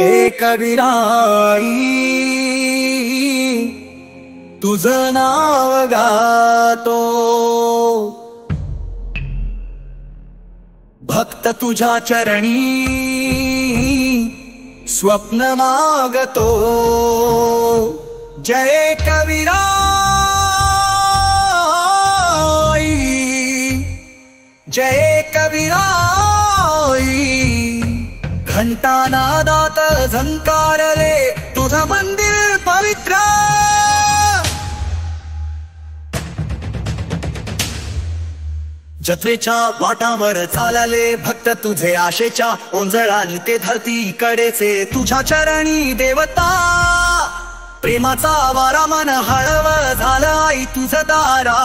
एक विराई तुझं नाव गातो, भक्त तुझ्या चरणी स्वप्न मागतो। जय कविराई, जय कविराई। घंटा नादात झंकारले तुझं मंदिर पवित्र। जत्रेच्या वाटावर चालले भक्त तुझे आशेच्या ओंजळाली ते धरतीकडेचे तुझ्या चरणी देवता। प्रेमाचा वारा मन हळव झाला आई तुझं दारा।